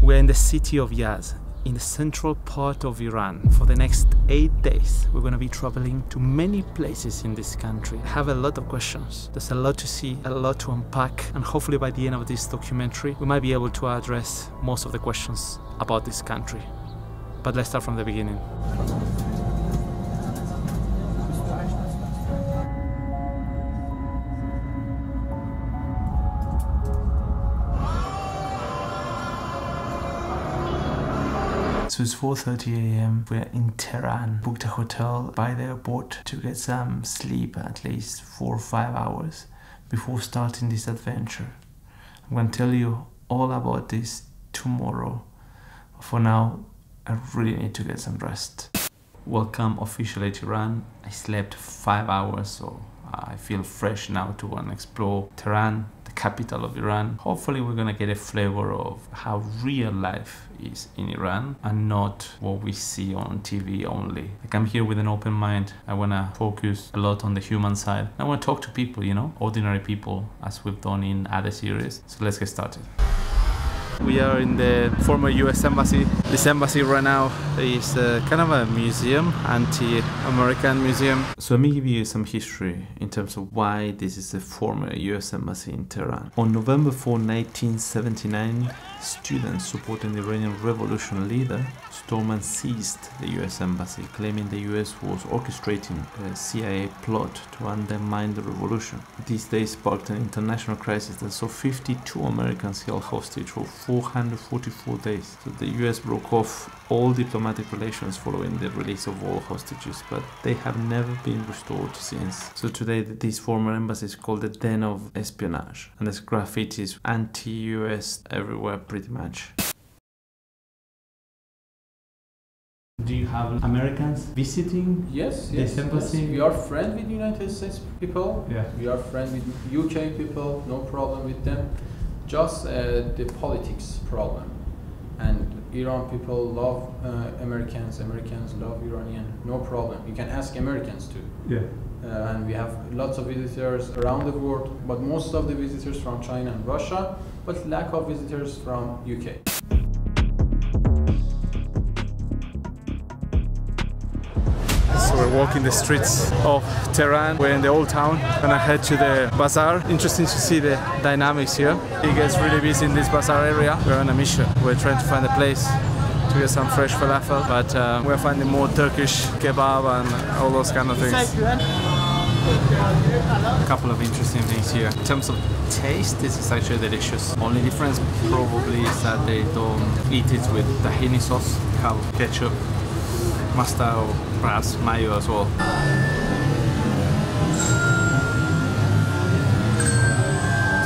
We're in the city of Yazd, in the central part of Iran. For the next 8 days, we're going to be traveling to many places in this country. I have a lot of questions. There's a lot to see, a lot to unpack, and hopefully by the end of this documentary, we might be able to address most of the questions about this country. But let's start from the beginning. So it's 4:30 a.m. We're in Tehran. Booked a hotel by the airport to get some sleep, at least 4 or 5 hours before starting this adventure. I'm going to tell you all about this tomorrow. For now, I really need to get some rest. Welcome officially to Iran. I slept 5 hours, so I feel fresh now to go and explore Tehran, the capital of Iran. Hopefully we're gonna get a flavor of how real life is in Iran and not what we see on TV only. Like, I'm here with an open mind. I wanna focus a lot on the human side. I wanna talk to people, you know, ordinary people, as we've done in other series. So let's get started. We are in the former US Embassy. This embassy right now is kind of a museum, anti-American museum. So let me give you some history in terms of why this is the former US Embassy in Tehran. On November 4, 1979, students supporting the Iranian revolution leader stormed and seized the US Embassy, claiming the US was orchestrating a CIA plot to undermine the revolution. These days sparked an international crisis that saw 52 Americans held hostage for 444 days. So the US broke off all diplomatic relations following the release of all hostages, but they have never been restored since. So today this former embassy is called the Den of Espionage, and there's graffitis anti-US everywhere pretty much. Do you have Americans visiting this embassy? Yes. We are friends with United States people. Yeah. We are friends with UK people. No problem with them. Just the politics problem. And Iran people love Americans. Americans love Iranian. No problem. You can ask Americans too. Yeah. And we have lots of visitors around the world, but most of the visitors from China and Russia, but lack of visitors from UK. So we're walking the streets of Tehran. We're in the old town. Gonna head to the bazaar. Interesting to see the dynamics here. It gets really busy in this bazaar area. We're on a mission. We're trying to find a place to get some fresh falafel, but we're finding more Turkish kebab and all those kind of things. A couple of interesting things here. In terms of taste, this is actually delicious. Only difference probably is that they don't eat it with tahini sauce. They have ketchup, mustard, or perhaps mayo as well.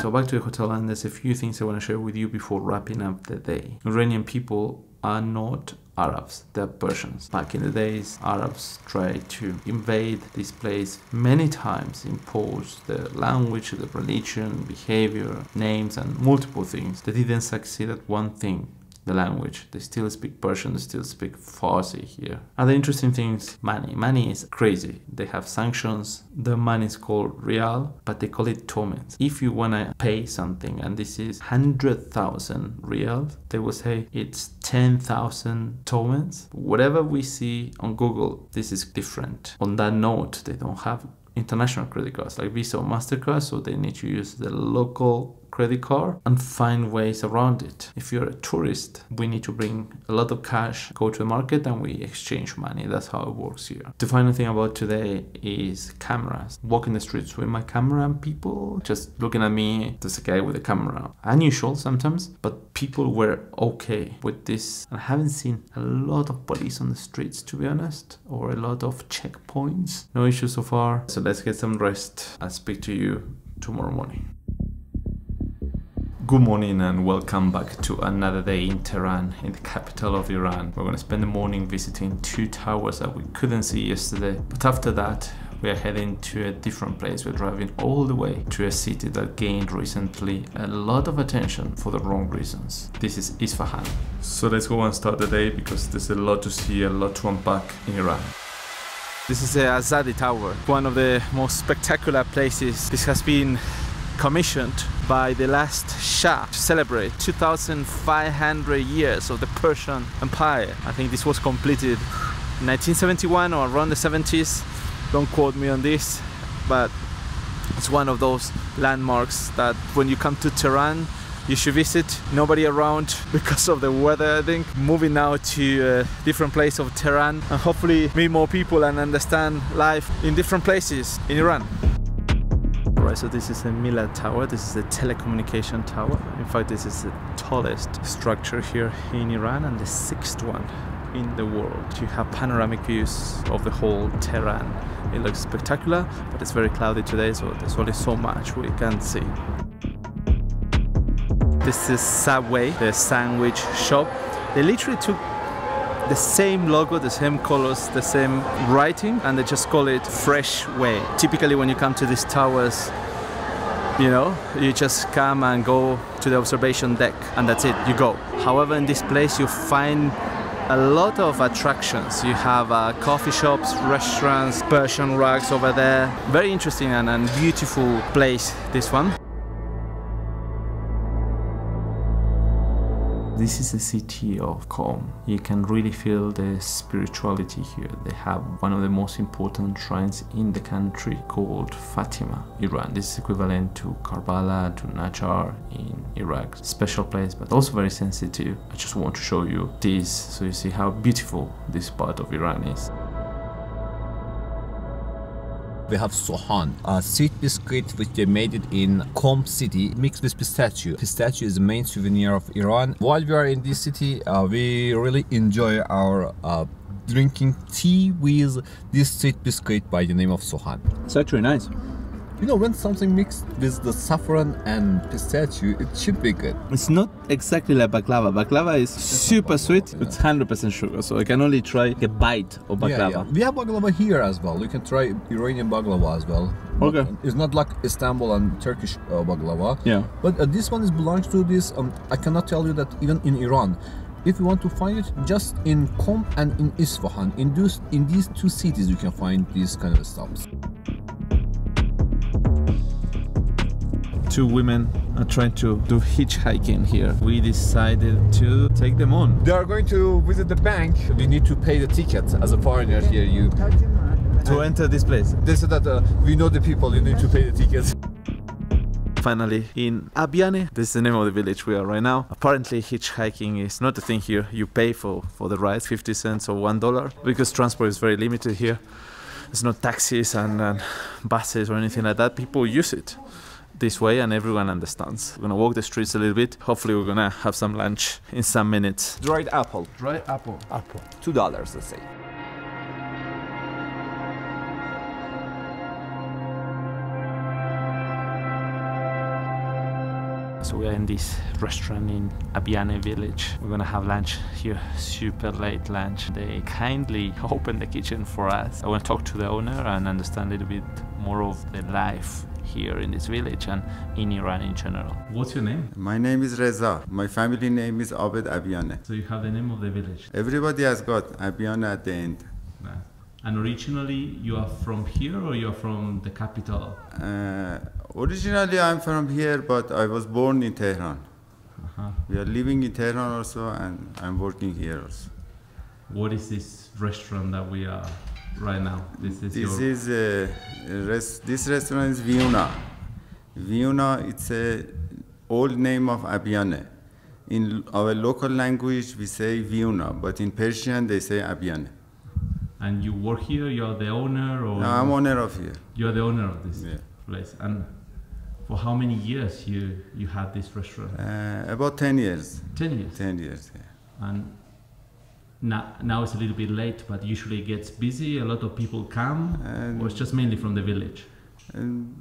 So back to the hotel, and there's a few things I want to share with you before wrapping up the day. Iranian people are not Arabs, they're Persians. Back in the days, Arabs tried to invade this place many times, impose the language, the religion, behavior, names, and multiple things. They didn't succeed at one thing: the language. They still speak Persian, they still speak Farsi here. Other interesting things, money. Money is crazy. They have sanctions. Their money is called rial, but they call it tomens. If you want to pay something, and this is 100,000 rials, they will say it's 10,000 tomens. Whatever we see on Google, this is different. On that note, they don't have international credit cards like Visa or MasterCard, so they need to use the local credit card and find ways around it. If you're a tourist, we need to bring a lot of cash, go to the market, and we exchange money. That's how it works here. The final thing about today is cameras. Walking the streets with my camera and people just looking at me. There's a guy with a camera. Unusual sometimes, but people were okay with this. And I haven't seen a lot of police on the streets, to be honest, or a lot of checkpoints. No issues so far. So let's get some rest. I'll speak to you tomorrow morning. Good morning and welcome back to another day in Tehran, in the capital of Iran. We're going to spend the morning visiting 2 towers that we couldn't see yesterday. But after that, we are heading to a different place. We're driving all the way to a city that gained recently a lot of attention for the wrong reasons. This is Isfahan. So let's go and start the day because there's a lot to see, a lot to unpack in Iran. This is the Azadi Tower, one of the most spectacular places. This has been commissioned by the last Shah to celebrate 2,500 years of the Persian Empire. I think this was completed in 1971 or around the 70s. Don't quote me on this, but it's one of those landmarks that when you come to Tehran you should visit. Nobody around because of the weather, I think. Moving now to a different place of Tehran and hopefully meet more people and understand life in different places in Iran. Alright, so this is the Milad Tower. This is the telecommunication tower. In fact, this is the tallest structure here in Iran and the 6th one in the world. You have panoramic views of the whole Tehran. It looks spectacular, but it's very cloudy today, so there's only so much we can see. This is Subway, the sandwich shop. They literally took the same logo, the same colors, the same writing, and they just call it Fresh Way. Typically when you come to these towers, you know, you just come and go to the observation deck and that's it, you go. However, in this place you find a lot of attractions. You have coffee shops, restaurants, Persian rugs over there. Very interesting and beautiful place, this one. This is the city of Qom. You can really feel the spirituality here. They have one of the most important shrines in the country called Fatima, Iran. This is equivalent to Karbala, to Najjar in Iraq. Special place, but also very sensitive. I just want to show you this so you see how beautiful this part of Iran is. We have Sohan, a sweet biscuit which they made it in Qom city, mixed with pistachio. Pistachio is the main souvenir of Iran. While we are in this city, we really enjoy our drinking tea with this sweet biscuit by the name of Sohan. It's actually nice. You know, when something mixed with the saffron and pistachio, it should be good. It's not exactly like baklava. Baklava is super sweet. It's 100% sugar, so I can only try a bite of baklava. Yeah. We have baklava here as well. You can try Iranian baklava as well. Okay. It's not like Istanbul and Turkish baklava. Yeah. But this one belongs to this. I cannot tell you that even in Iran. If you want to find it, just in Qom and in Isfahan, in these two cities, you can find these kind of stuffs. Two women are trying to do hitchhiking here. We decided to take them on. They are going to visit the bank. We need to pay the ticket as a foreigner here. To enter this place. They said that we know the people, you need to pay the tickets. Finally in Abiane, this is the name of the village we are right now. Apparently hitchhiking is not a thing here. You pay for the ride, 50 cents or $1, because transport is very limited here. There's no taxis and buses or anything like that. People use it this way and everyone understands. We're gonna walk the streets a little bit. Hopefully we're gonna have some lunch in some minutes. Dried apple. Dried apple. Apple. $2, let's say. So we are in this restaurant in Abiane village. We're gonna have lunch here, super late lunch. They kindly opened the kitchen for us. I want to talk to the owner and understand a little bit more of the life here in this village and in Iran in general. What's your name? My name is Reza. My family name is Abed Abiane. So you have the name of the village? Everybody has got Abiane at the end. Nice. And originally you are from here or you are from the capital? Originally I'm from here, but I was born in Tehran. We are living in Tehran also, and I'm working here also. What is this restaurant that we are right now? This restaurant is Viuna. Viuna, it's a old name of Abiane. In our local language we say Viuna, but in Persian they say Abiane. And you work here? You are the owner, or? No, I'm owner of here. You are the owner of this Yeah. place. And for how many years you had this restaurant? About 10 years. 10 years. 10 years. Yeah. And now it's a little bit late, but usually it gets busy. A lot of people come, or it's just mainly from the village.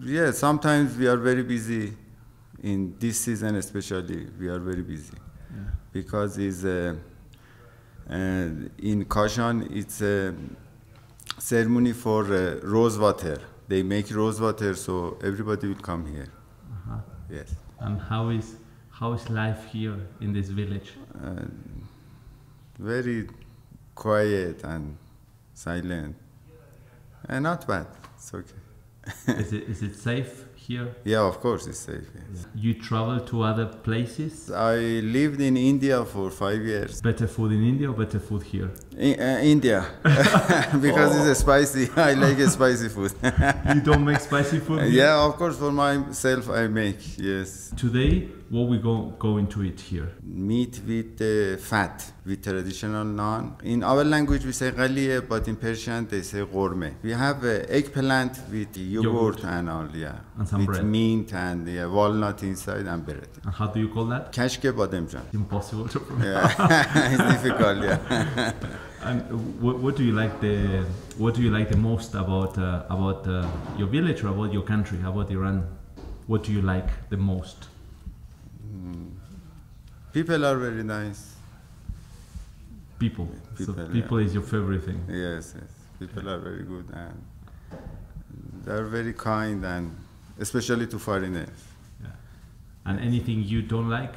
Yeah, sometimes we are very busy. In this season especially, we are very busy, because it's in Kashan, it's a ceremony for rose water. They make rose water, so everybody will come here. Yes. And how is life here in this village? Very quiet and silent, and not bad. It's okay. Is it safe here? Yeah, of course it's safe. Yes. You travel to other places? I lived in India for 5 years. Better food in India or better food here? India, because it's spicy. I like spicy food. You don't make spicy food here? Yeah, of course, for myself I make, yes. Today, what we going to eat here? Meat with fat, with traditional naan. In our language we say ghaliye, but in Persian they say ghorme. We have eggplant with yogurt and all, yeah. And some with bread. mint and walnut inside and bread. And how do you call that? Kashke bademjan. Impossible to pronounce. Yeah, it's difficult, yeah. And what do you like the most about your village or about your country, about Iran? What do you like the most? People are very nice. People so people is your favorite thing? Yes, yes. People are very good and they're very kind, and especially to foreigners. Yeah. And anything you don't like?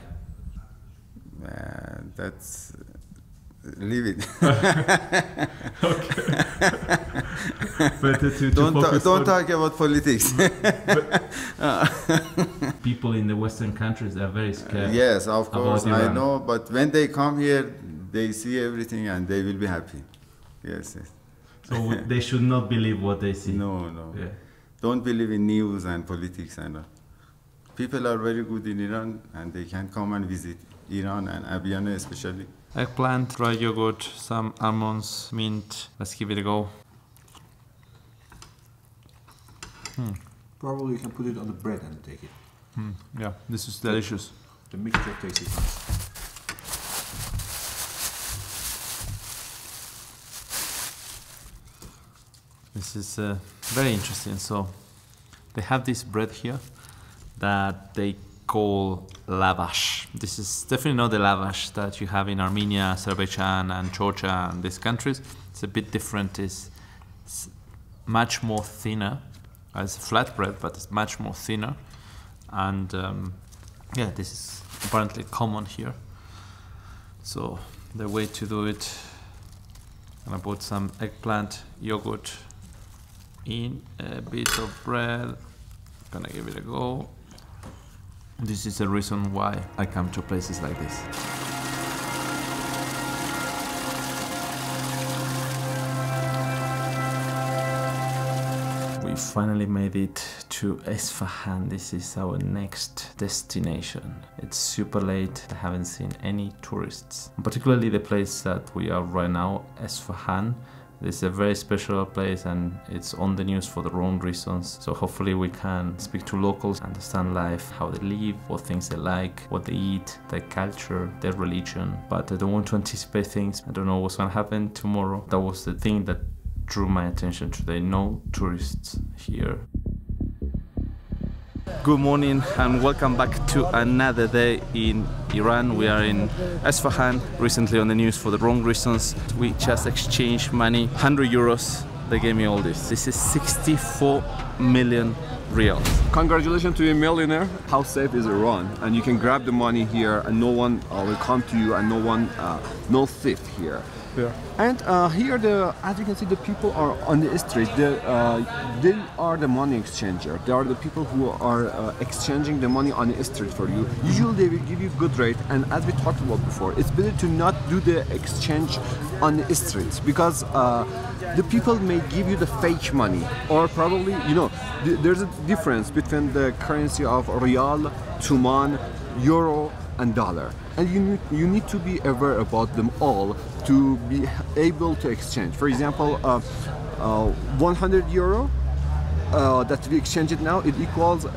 That's leave it. Okay. Better to don't talk about politics. People in the Western countries are very scared. Yes, of course, I Iran. know. But when they come here, they see everything and they will be happy. Yes, yes. So they should not believe what they see. No, no. Yeah. Don't believe in news and politics and all. People are very good in Iran and they can come and visit Iran and Abiane especially. Eggplant, dry yogurt, some almonds, mint. Let's give it a go. Probably you can put it on the bread and take it. Yeah, this is delicious. The mixture tastes nice. This is very interesting. So they have this bread here that they call lavash. This is definitely not the lavash that you have in Armenia, Azerbaijan and Georgia and these countries. It's a bit different. It's much more thinner. It's flat bread, but it's much more thinner. And yeah, this is apparently common here. So the way to do it, I'm gonna put some eggplant, yogurt in a bit of bread. Gonna give it a go. This is the reason why I come to places like this. We finally made it to Esfahan. This is our next destination. It's super late. I haven't seen any tourists. Particularly the place that we are right now, Esfahan. This is a very special place and it's on the news for the wrong reasons. So hopefully we can speak to locals, understand life, how they live, what things they like, what they eat, their culture, their religion. But I don't want to anticipate things. I don't know what's going to happen tomorrow. That was the thing that drew my attention today. No tourists here. Good morning and welcome back to another day in Iran. We are in Esfahan, recently on the news for the wrong reasons. We just exchanged money, 100 euros. They gave me all this. This is 64 million riyals. Congratulations to a millionaire. How safe is Iran? And you can grab the money here and no one will come to you and no thief here. Yeah. And here, as you can see, the people are on the street. They are the money exchanger. They are the people who are exchanging the money on the street for you. Usually they will give you good rate, and as we talked about before, it's better to not do the exchange on the streets because the people may give you the fake money, or probably, you know, there's a difference between the currency of Riyal, Tuman, Euro, and dollar, and you need to be aware about them all to be able to exchange. For example, 100 euro that we exchange it now, it equals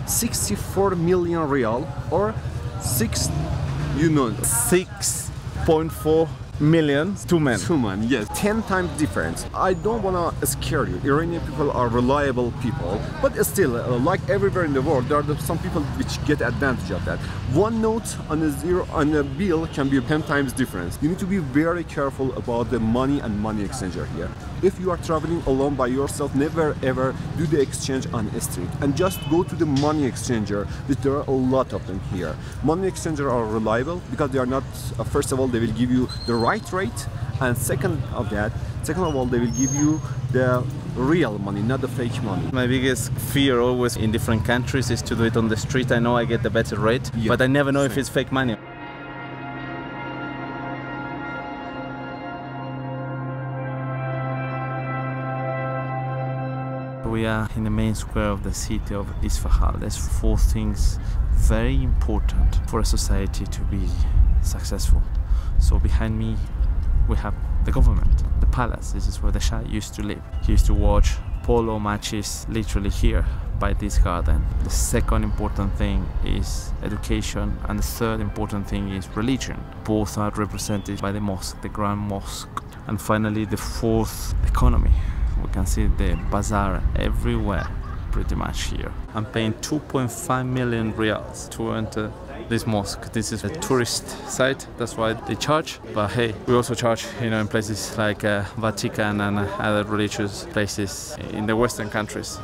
64 million riyal, or 6.4 million Tuman, yes, 10 times difference. I don't want to scare you. Iranian people are reliable people, but still, like everywhere in the world, there are some people which get advantage of that. One note on a bill can be 10 times difference. You need to be very careful about the money and money exchanger here. If you are traveling alone by yourself, never ever do the exchange on the street, and just go to the money exchanger, which there are a lot of them here. Money exchanger are reliable because they are not, first of all, they will give you the right rate, And second of all, they will give you the real money, not the fake money. My biggest fear always in different countries is to do it on the street. I know I get the better rate, Yeah, but I never know if same. it's fake money. We are in the main square of the city of Isfahan. There's 4 things very important for a society to be successful. So behind me we have the government, the palace. This is where the Shah used to live. He used to watch polo matches literally here by this garden. The second important thing is education, and the third important thing is religion. Both are represented by the mosque, the Grand Mosque. And finally the fourth, economy. We can see the bazaar everywhere pretty much here. I'm paying 2.5 million riyals to enter this mosque. This is a tourist site, that's why they charge. But hey, we also charge, in places like Vatican and other religious places in the Western countries.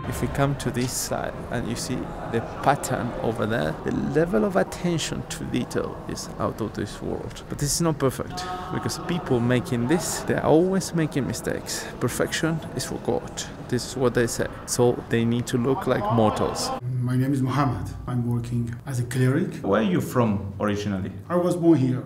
If we come to this side and you see the pattern over there, the level of attention to detail is out of this world. But this is not perfect, because people making this, they're always making mistakes. Perfection is for God. This is what they say. So they need to look like mortals. My name is Mohammed. I'm working as a cleric. Where are you from originally? I was born here.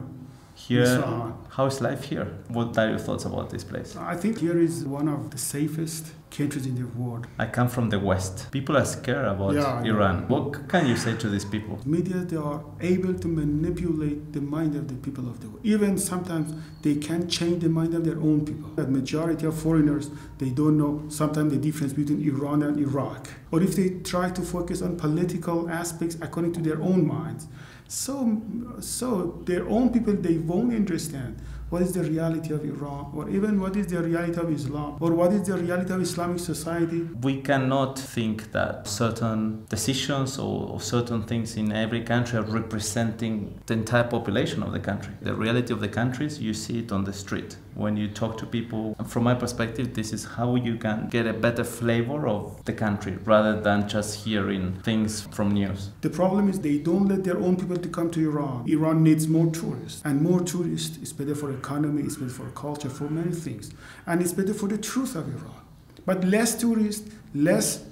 Here. Isfahan. How is life here? What are your thoughts about this place? I think here is one of the safest countries in the world. I come from the West. People are scared about Iran. What can you say to these people? Media, they are able to manipulate the mind of the people of the world. Even sometimes they can change the mind of their own people. The majority of foreigners, they don't know sometimes the difference between Iran and Iraq. Or if they try to focus on political aspects according to their own minds, so their own people, they won't understand what is the reality of Iran, or even what is the reality of Islam, or what is the reality of Islamic society. We cannot think that certain decisions or certain things in every country are representing the entire population of the country. The reality of the countries, you see it on the street. When you talk to people, from my perspective, this is how you can get a better flavor of the country, rather than just hearing things from news. The problem is they don't let their own people to come to Iran. Iran needs more tourists, and more tourists is better for economy, it's better for culture, for many things, and it's better for the truth of Iran. But less tourists, less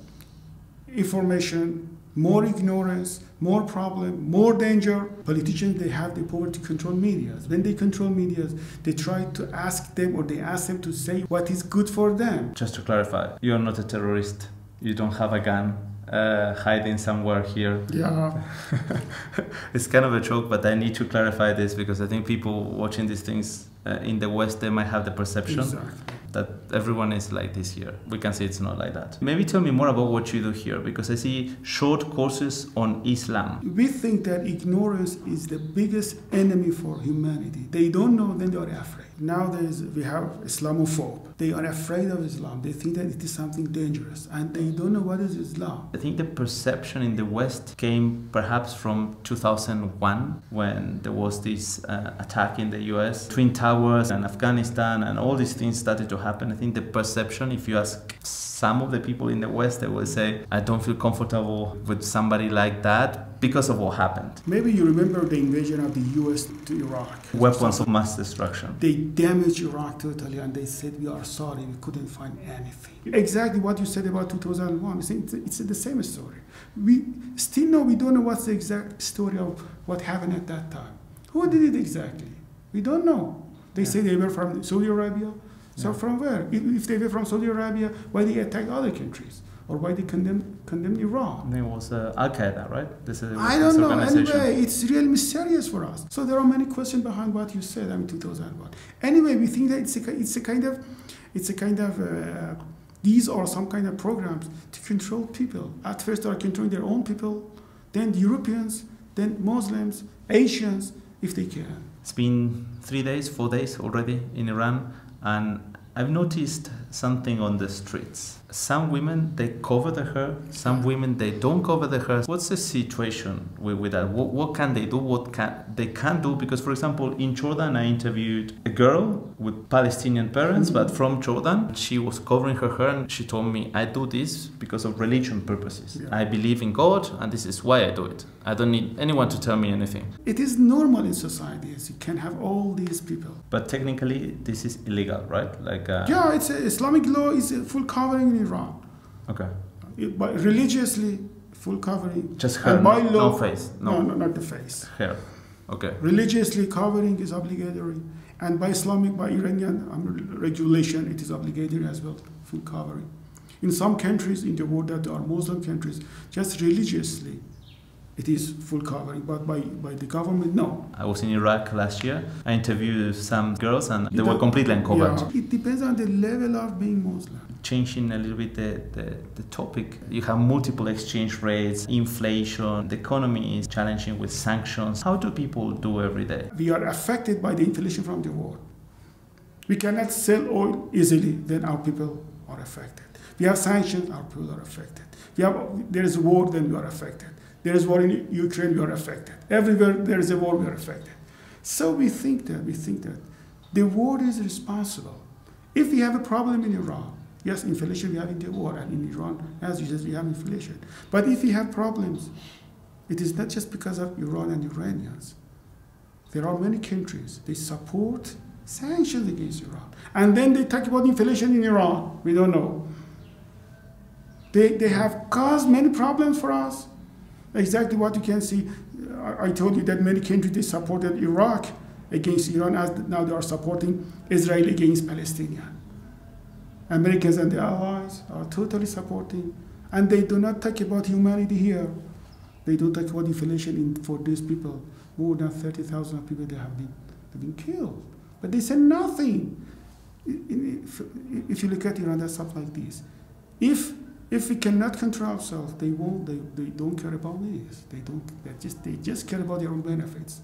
information, more ignorance, more problem, more danger. Politicians, they have the power to control media. When they control media, they try to ask them, or they ask them to say what is good for them. Just to clarify, you're not a terrorist. You don't have a gun hiding somewhere here. Yeah. It's kind of a joke, but I need to clarify this, because I think people watching these things in the West, they might have the perception that everyone is like this here. We can see it's not like that. Maybe tell me more about what you do here, because I see short courses on Islam. We think that ignorance is the biggest enemy for humanity. They don't know, then they are afraid. Nowadays, we have Islamophobe. They are afraid of Islam. They think that it is something dangerous, and they don't know what is Islam. I think the perception in the West came perhaps from 2001, when there was this attack in the US, Twin Towers and Afghanistan, and all these things started to happen. I think the perception, if you ask some of the people in the West, they will say, I don't feel comfortable with somebody like that because of what happened. Maybe you remember the invasion of the US to Iraq. Weapons of mass destruction. They damaged Iraq totally, and they said, we are sorry, we couldn't find anything. Exactly what you said about 2001. It's the same story. We still know, we don't know what's the exact story of what happened at that time. Who did it exactly? We don't know. They say they were from Saudi Arabia. So from where? If they were from Saudi Arabia, why they attacked other countries? Or why they condemned Iran? It was Al-Qaeda, right? This is I don't know. Anyway, it's really mysterious for us. So there are many questions behind what you said. 2001. Anyway, we think that it's a kind of these are some kind of programs to control people. At first, they are controlling their own people, then the Europeans, then Muslims, Asians, if they can. It's been 3 days, 4 days already in Iran, and I've noticed something on the streets. Some women, they cover their hair. Some women, they don't cover their hair. What's the situation with that? What can they do? What they can't do? Because, for example, in Jordan, I interviewed a girl with Palestinian parents, but from Jordan. She was covering her hair and she told me, I do this because of religion purposes. I believe in God and this is why I do it. I don't need anyone to tell me anything. It is normal in societies. You can have all these people. But technically, this is illegal, right? Like yeah, it's Islamic law is a full covering in Iran. Okay. But religiously, full covering. Just hair, and by law, no face. No, not the face. Hair. Okay. Religiously, covering is obligatory. And by Islamic, by Iranian regulation, it is obligatory as well, full covering. In some countries in the world that are Muslim countries, just religiously, it is full covering, but by the government, no. I was in Iraq last year. I interviewed some girls and they were completely uncovered. Yeah, it depends on the level of being Muslim. Changing a little bit the topic, you have multiple exchange rates, inflation, the economy is challenging with sanctions. How do people do every day? We are affected by the inflation from the war. We cannot sell oil easily, then our people are affected. We have sanctions, our people are affected. There is a war, then we are affected. There is war in Ukraine, we are affected. Everywhere there is a war, we are affected. So we think that the war is responsible. If we have a problem in Iran, yes, inflation we have in the war, and in Iran, as you said, we have inflation. But if we have problems, it is not just because of Iran and Iranians. There are many countries, they support sanctions against Iran. And then they talk about inflation in Iran. We don't know. They have caused many problems for us. Exactly what you can see. I told you that many countries, they supported Iraq against Iran, as now they are supporting Israel against Palestinians. Americans and the allies are totally supporting, and they do not talk about humanity here. They don't talk about inflation for these people. More than 30,000 people they have been killed, but they say nothing. If you look at Iran, that's stuff like this. If we cannot control ourselves, they don't care about this. They just care about their own benefits.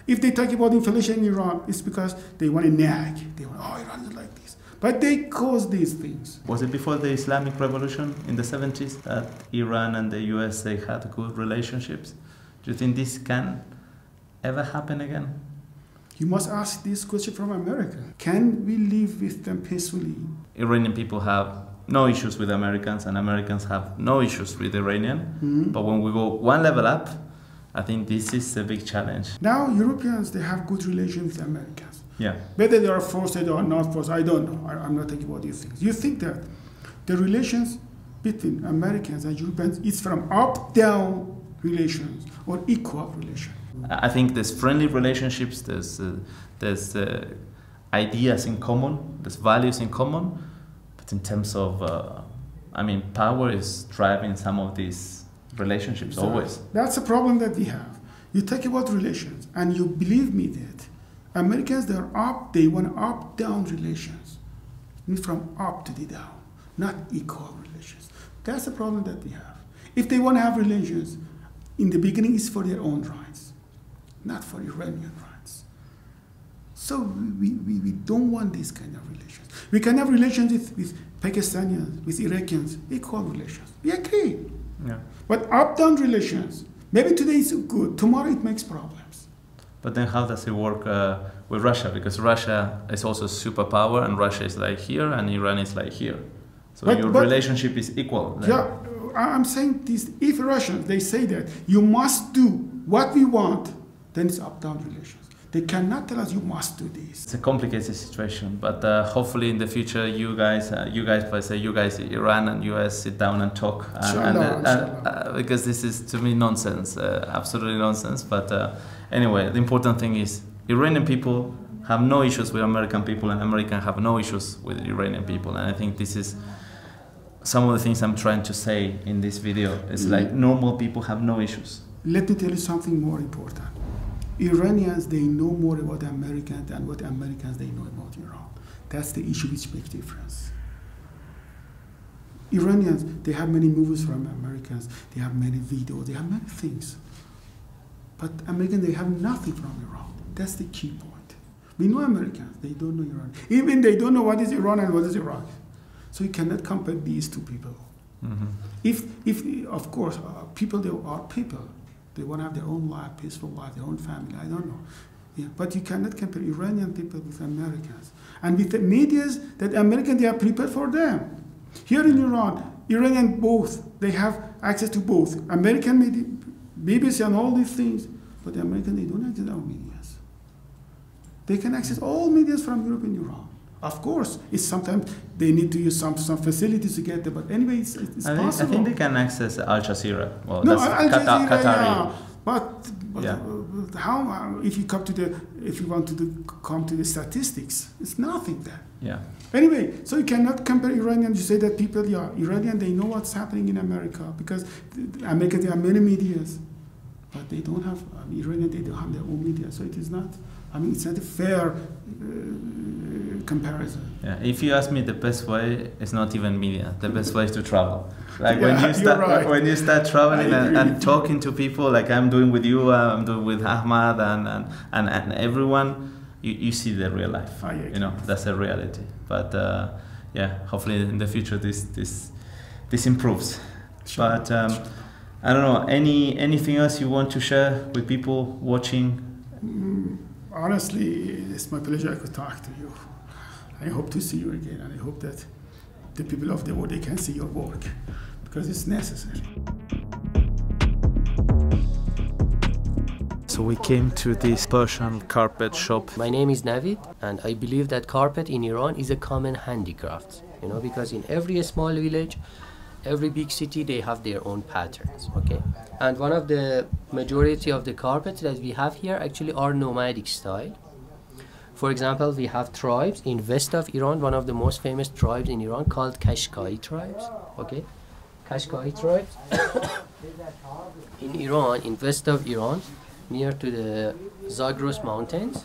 If they talk about inflation in Iran, it's because they want to nag. They want, Iran is like this. But they cause these things. Was it before the Islamic Revolution in the 70s that Iran and the US, they had good relationships? Do you think this can ever happen again? You must ask this question from America. Can we live with them peacefully? Iranian people have no issues with Americans, and Americans have no issues with Iranian. Mm-hmm. But when we go one level up, I think this is a big challenge. Now Europeans, they have good relations with Americans. Yeah. Whether they are forced or not forced, I don't know. I'm not thinking about these things. You think that the relations between Americans and Europeans is from up-down relations or equal relations? I think there's friendly relationships, there's ideas in common, there's values in common, but in terms of, power is driving some of these relationships always. That's a problem that we have. You talk about relations, and you believe me that Americans, they want up-down relations, from up to the down, not equal relations. That's the problem that we have. If they want to have relations, in the beginning, it's for their own rights, not for Iranian rights. So we don't want these kind of relations. We can have relations with Pakistanians, with Iraqians, equal relations. We agree. Yeah. But up-down relations, maybe today is good, tomorrow it makes problems. But then how does it work with Russia? Because Russia is also a superpower, and Russia is like here, and Iran is like here. So your relationship is equal. Then. Yeah, I'm saying this, if Russians, they say that you must do what we want, then it's up-down relations. They cannot tell us you must do this. It's a complicated situation, but hopefully in the future, you guys, Iran and US, sit down and talk, because this is to me nonsense, absolutely nonsense. But anyway, the important thing is Iranian people have no issues with American people, and Americans have no issues with Iranian people, and I think this is some of the things I'm trying to say in this video. It's like normal people have no issues. Let me tell you something more important. Iranians, they know more about the Americans than what the Americans, they know about Iran. That's the issue which makes difference. Iranians, they have many movies from Americans, they have many videos, they have many things. But Americans, they have nothing from Iran. That's the key point. We know Americans, they don't know Iran. Even they don't know what is Iran and what is Iraq. So you cannot compare these two people. Mm-hmm. If of course, people, they are people. They want to have their own life, peaceful life, their own family. I don't know. Yeah, but you cannot compare Iranian people with Americans. And with the medias, that Americans, they are prepared for them. Here in Iran, Iranian both, they have access to both. American media, BBC and all these things. But the Americans, they don't access our medias. They can access all medias from Europe and Iran. Of course, it's sometimes they need to use some facilities to get there, but anyway, it's possible. I think they can access Al Jazeera. Well, No, that's Al Jazeera, Qatari. yeah. But Yeah. How if you come to the if you want to come to the statistics, it's nothing there. Yeah. Anyway, so you cannot compare Iranians. You say that people, yeah, Iranian, they know what's happening in America because the America, there are many medias, but they don't have Iranian. They don't have their own media, so it is not. I mean, it's not a fair comparison. Yeah. If you ask me, the best way is not even media. The best way is to travel. Like Yeah, when you start traveling I agree and with talking to people, like I'm doing with you, I'm doing with Ahmad and everyone, you see the real life. I agree. You know, that's the reality. But yeah, hopefully in the future this improves. Sure. But I don't know. Anything else you want to share with people watching? Honestly, it's my pleasure I could talk to you. I hope to see you again, and I hope that the people of the world, they can see your work, because it's necessary. So we came to this Persian carpet shop. My name is Navid, and I believe that carpet in Iran is a common handicraft, you know, because in every small village, every big city, they have their own patterns, okay? And one of the majority of the carpets that we have here actually are nomadic style. For example, we have tribes in west of Iran, one of the most famous tribes in Iran called Kashkai tribes, okay? Kashkai tribes in Iran, in west of Iran, near to the Zagros mountains,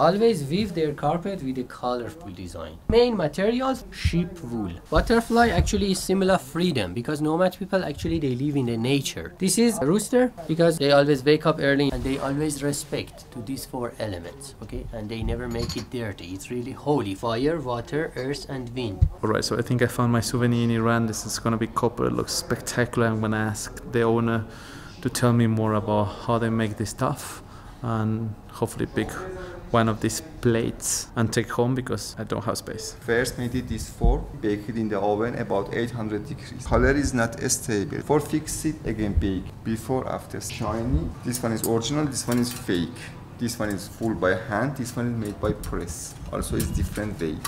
always weave their carpet with a colorful design. Main materials, sheep wool. Butterfly actually is symbol of freedom because nomad people actually they live in the nature. This is a rooster because they always wake up early and they always respect to these 4 elements, okay? And they never make it dirty. It's really holy. Fire, water, earth, and wind. Alright, so I think I found my souvenir in Iran. This is gonna be copper. It looks spectacular. I'm gonna ask the owner to tell me more about how they make this stuff and hopefully pick one of these plates and take home because I don't have space. First made it this 4, bake it in the oven about 800 degrees. Color is not stable. For fix it, again bake. Before, after. Shiny. This one is original, this one is fake. This one is full by hand, this one is made by press. Also it's different weight.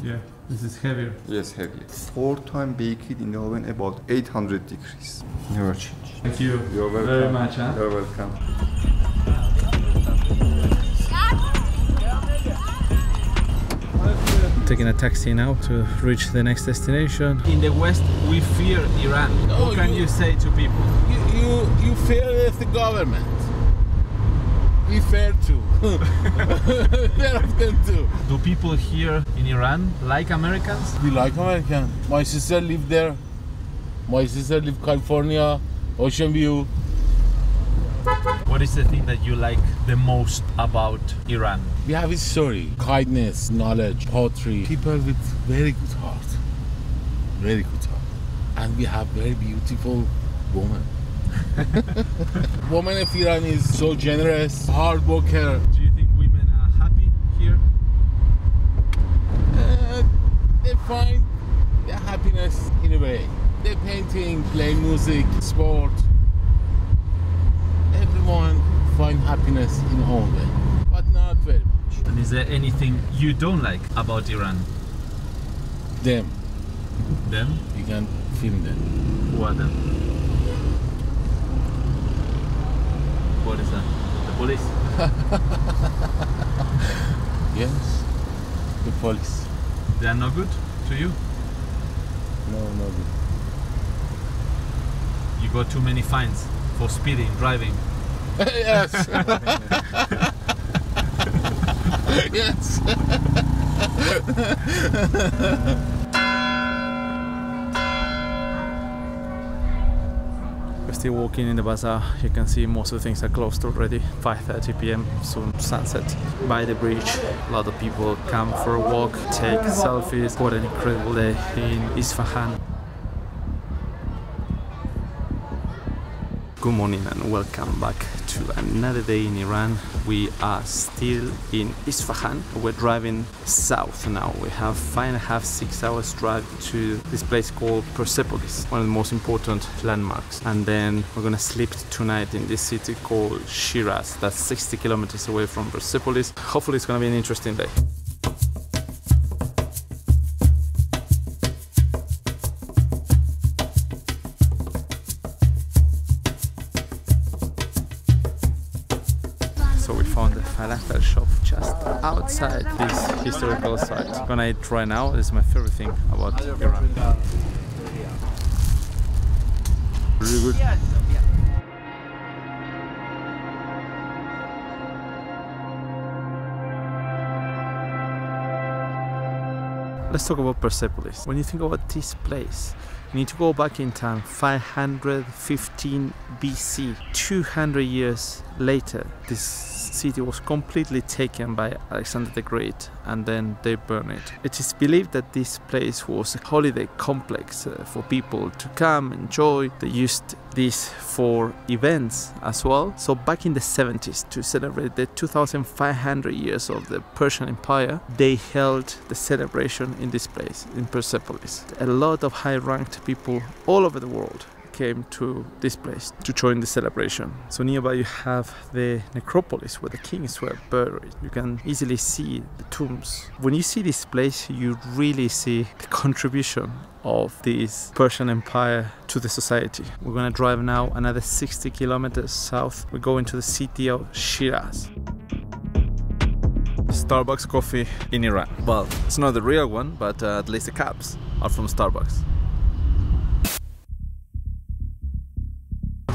Yeah, this is heavier. Yes, heavy. 4 times bake it in the oven about 800 degrees. Never change. Thank you. You're welcome. Very much, huh? You're welcome. Taking a taxi now to reach the next destination. In the West, we fear Iran. What can you say to people? You fear the government. We fear too. Fear of them too. Do people here in Iran like Americans? We like American. My sister lived there. My sister lived California, Ocean View. What is the thing that you like the most about Iran? We have history, kindness, knowledge, poetry. People with very good heart. Very good heart. And we have very beautiful women. Women of Iran is so generous, hard worker. Do you think women are happy here? They find their happiness in a way. They're painting, playing music, sport. Everyone find happiness in their own way, but not very much. And is there anything you don't like about Iran? Them, Them? you can film them. Who are them? What is that? The police? Yes, the police. They are not good to you? No, no good. You got too many fines for speeding, driving. Yes. Yes. We're still walking in the bazaar. You can see most of the things are closed already. 5:30 p.m. soon sunset. By the bridge, a lot of people come for a walk, take selfies. What an incredible day in Isfahan. Good morning and welcome back to another day in Iran. We are still in Isfahan. We're driving south now. We have 5.5 to 6 hours drive to this place called Persepolis, one of the most important landmarks. And then we're gonna sleep tonight in this city called Shiraz. That's 60 kilometers away from Persepolis. Hopefully it's gonna be an interesting day. So we found a falafel shop just outside this historical site. I'm gonna eat right now. This is my favorite thing about Iran. Really good. Let's talk about Persepolis. When you think about this place, you need to go back in time, 515 BC. 200 years later, this city was completely taken by Alexander the Great, and then they burned it. It is believed that this place was a holiday complex for people to come, enjoy. They used this for events as well. So back in the 70s, to celebrate the 2,500 years of the Persian Empire, they held the celebration in this place, in Persepolis. A lot of high-ranked people all over the world came to this place to join the celebration. So nearby you have the necropolis where the kings were buried. You can easily see the tombs. When you see this place, you really see the contribution of this Persian Empire to the society. We're gonna drive now another 60 kilometers south. We go into the city of Shiraz. Starbucks coffee in Iran. Well, it's not the real one, but at least the cups are from Starbucks.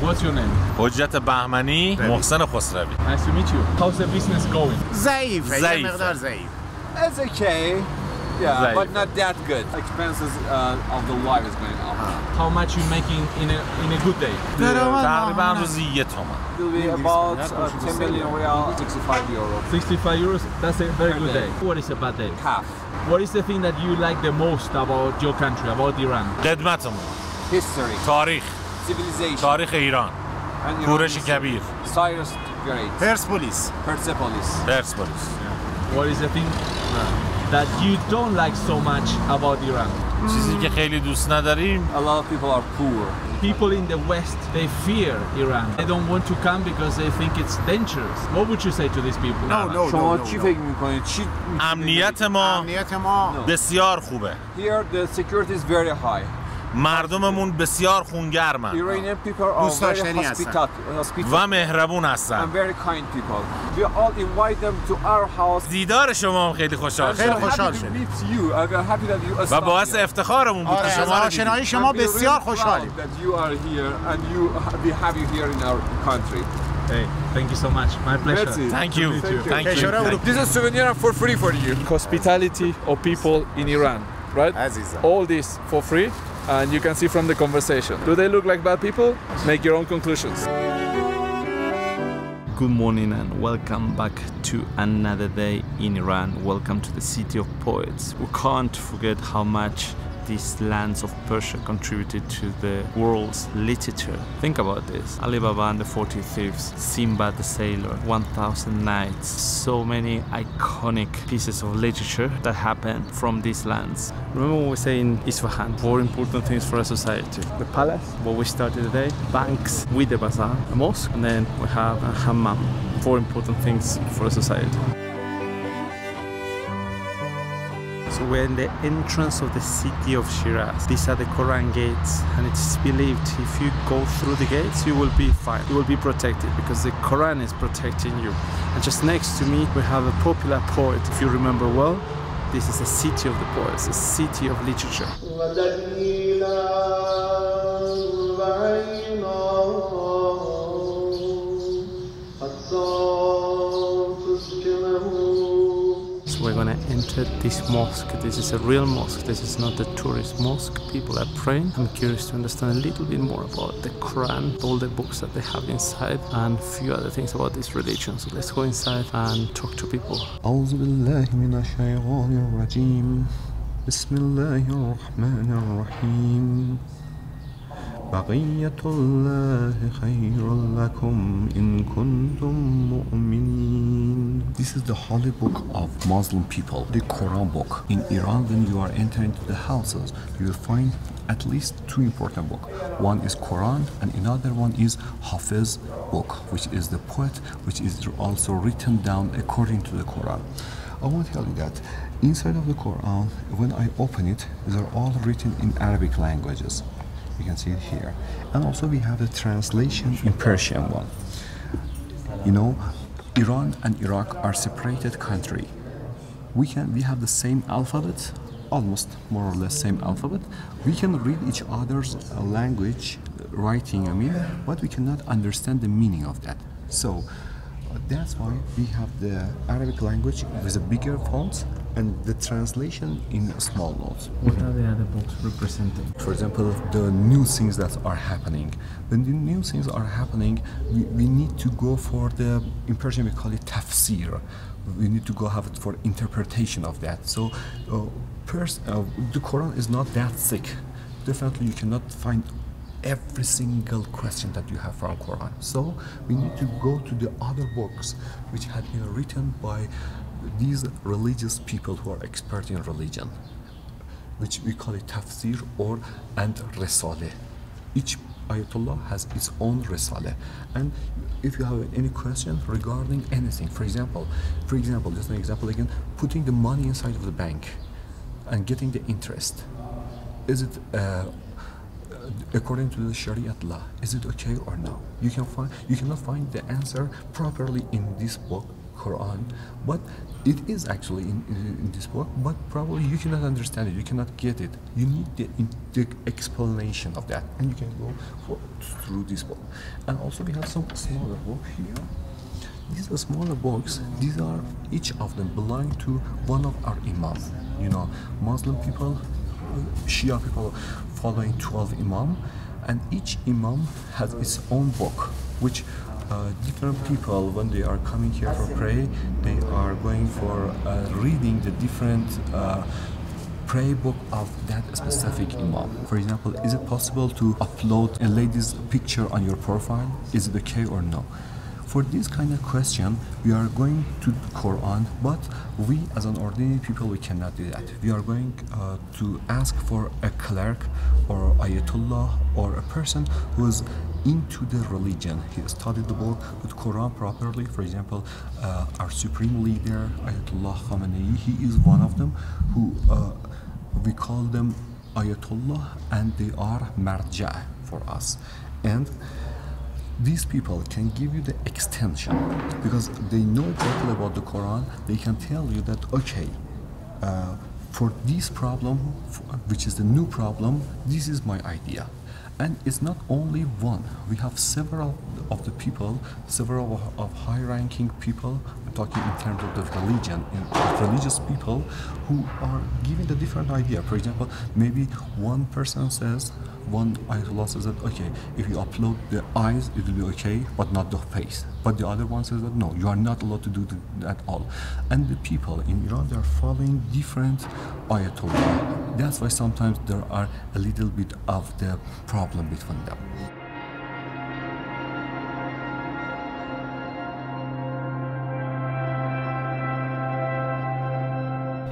What's your name? حجت بهمنی محسن خسروی. Nice to meet you. How's the business going? ضعیفه. It's okay. Yeah, but not that good. Expenses of the life is going up. How much you making in a good day? تقریبا روزی 1 تومان. It will be about 10 million real, 65 euros. 65 euros? That's a very good day. What is a bad day? Half. What is the thing that you like the most about your country, about Iran? قدمتمون. History. تاریخ. Civilization. تاریخ ایران. کورش کبیر. Cyrus Great. Persepolis. Persepolis. What is the thing that you don't like so much about Iran? چیزی که خیلی دوست نداریم. A lot of people are poor. People in the West, they fear Iran. They don't want to come because they think it's dangerous. What would you say to these people? شما چی فکر میکنید؟ امنیت ما بسیار خوبه. Here the security is very high. مردممون بسیار خونگرمن Iranian people are very hospitable و مهربون هستن. and very kind people. We all invite them to our house. دیدار شما هم خیلی خوشحال شدیم. و باعث افتخارمون بود که شما رو آشنایی شما بسیار خوشحالیم. That you are here and you be happy here in our country. Hey, thank you so much. My pleasure. Thank you. Thank you. This is souvenir for free for you. Hospitality of people in Iran, right? All this for free. And you can see from the conversation. Do they look like bad people? Make your own conclusions. Good morning and welcome back to another day in Iran. Welcome to the city of poets. We can't forget how much these lands of Persia contributed to the world's literature. Think about this. Ali Baba and the 40 Thieves, Sinbad the Sailor, 1000 Nights. So many iconic pieces of literature that happened from these lands. Remember what we say in Isfahan, 4 important things for a society. The palace, what we started today, banks with the bazaar, a mosque, and then we have a hammam. 4 important things for a society. So we're in the entrance of the city of Shiraz. These are the Quran gates, and it's believed if you go through the gates, you will be fine. You will be protected because the Quran is protecting you. And just next to me, we have a popular poet. If you remember well, this is a city of the poets, a city of literature. So we're gonna entered this mosque. This is a real mosque. This is not a tourist mosque. People are praying. I'm curious to understand a little bit more about the Quran, all the books that they have inside, and a few other things about this religion. So let's go inside and talk to people. أعوذ بالله من الشيطان الرجيم بسم الله الرحمن الرحيم بقية الله خير لكم إن كنتم مؤمنين. This is the holy book of Muslim people, the Quran book. In Iran, when you are entering to the houses, you will find at least two important books. One is Quran and another one is Hafiz book, which is the poet, which is also written down according to the Quran. I want to tell you that inside of the Quran, when I open it, they're all written in Arabic languages. You can see it here. And also we have the translation in Persian one. You know, Iran and Iraq are separated country. We have the same alphabet, almost more or less same alphabet. We can read each other's language, writing, but we cannot understand the meaning of that. So that's why we have the Arabic language with a bigger font and the translation in small notes. What are the other books representing? For example, the new things that are happening. When the new things are happening, we need to go for the, in Persian we call it tafsir. We need to go have it for interpretation of that. So the Quran is not that thick. Definitely you cannot find every single question that you have from Quran. So we need to go to the other books which had been written by these religious people who are expert in religion, which we call it tafsir and risaleh. Each Ayatollah has its own risaleh. And if you have any question regarding anything, for example, just an example again, putting the money inside of the bank and getting the interest, is it according to the Sharia law, is it okay or no? You cannot find the answer properly in this book, Quran, but it is actually in this book, but probably you cannot understand it, you cannot get it. You need the explanation of that, and you can go through this book. And also we have some smaller books here. These are smaller books. These are, each of them belong to one of our imams. You know, Muslim people, Shia people following 12 imam, and each imam has its own book, which different people, when they are coming here for pray, they are going for reading the different prayer book of that specific imam. For example, is it possible to upload a lady's picture on your profile? Is it okay or no? For this kind of question, we are going to Quran, but we as an ordinary people, we cannot do that. We are going to ask for a clerk or ayatollah or a person who is into the religion. He studied the book with Quran properly. For example, our supreme leader, Ayatollah Khamenei, he is one of them who we call them ayatollah, and they are marja for us. And these people can give you the extension because they know exactly about the Quran. They can tell you that, okay, for this problem, which is the new problem, this is my idea. And it's not only one. We have several of the people, several of high-ranking people, we're talking in terms of the religion, religious people who are giving the different idea. For example, maybe one person says, one Ayatollah says that, okay, if you upload the eyes, it will be okay, but not the face. But the other one says that, no, you are not allowed to do that at all. And the people in Iran, they are following different Ayatollah. That's why sometimes there are a little bit of the problem between them.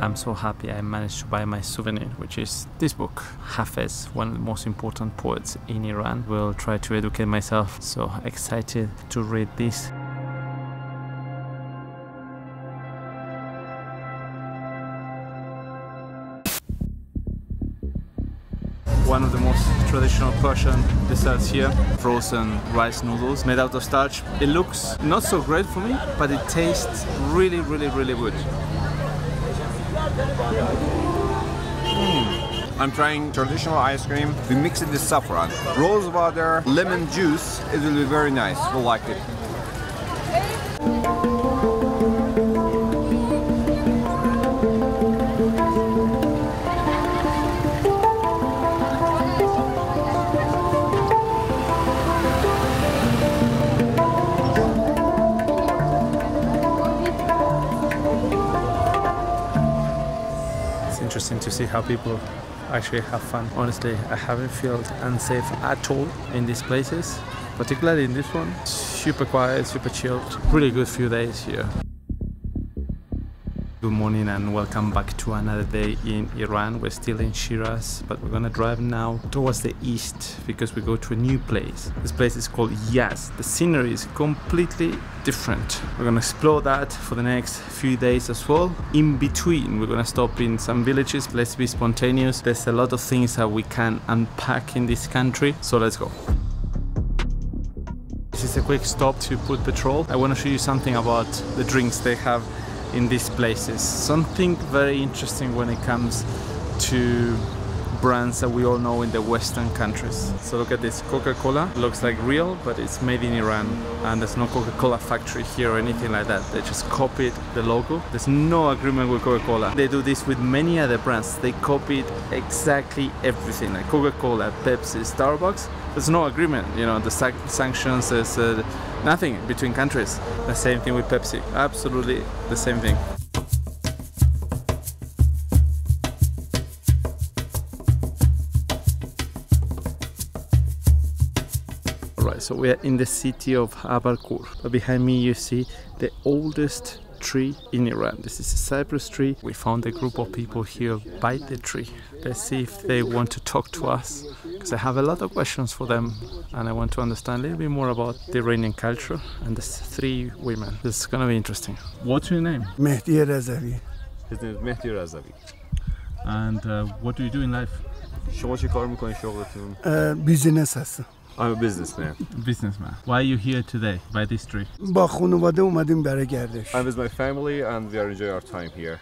I'm so happy I managed to buy my souvenir, which is this book. Hafez, one of the most important poets in Iran. Will try to educate myself, so excited to read this. One of the most traditional Persian desserts here, frozen rice noodles made out of starch. It looks not so great for me, but it tastes really, really, really good. I'm trying traditional ice cream. We mix it with saffron, rose water, lemon juice. It will be very nice. We'll like it. see how people actually have fun. Honestly, I haven't felt unsafe at all in these places, particularly in this one. Super quiet, super chilled. Really good few days here. Good morning and welcome back to another day in Iran. We're still in Shiraz, but we're gonna drive now towards the east because we go to a new place. This place is called Yazd. The scenery is completely different. We're gonna explore that for the next few days as well. In between, we're gonna stop in some villages. Let's be spontaneous. There's a lot of things that we can unpack in this country, so let's go. This is a quick stop to put petrol. I want to show you something about the drinks they have in these places. Something very interesting when it comes to brands that we all know in the Western countries. So look at this, Coca-Cola. Looks like real, but it's made in Iran, and there's no Coca-Cola factory here or anything like that. They just copied the logo. There's no agreement with Coca-Cola. They do this with many other brands. They copied exactly everything, like Coca-Cola, Pepsi, Starbucks. There's no agreement, you know, the sanctions, there's nothing between countries. The same thing with Pepsi, absolutely the same thing. Alright, so we are in the city of Abarkur. Behind me you see the oldest tree in Iran. This is a cypress tree. We found a group of people here by the tree. Let's see if they want to talk to us, because I have a lot of questions for them and I want to understand a little bit more about the Iranian culture and the three women. This is gonna be interesting. What's your name? Mehdi Razavi. His name is Mehdi Razavi. And what do you do in life? شما چه کار میکنین شغلتون؟ بیزینس هستم. I'm a businessman. Businessman. Why are you here today by this tree? با خانواده اومدیم برای گردش. I'm with my family and we are enjoying our time here.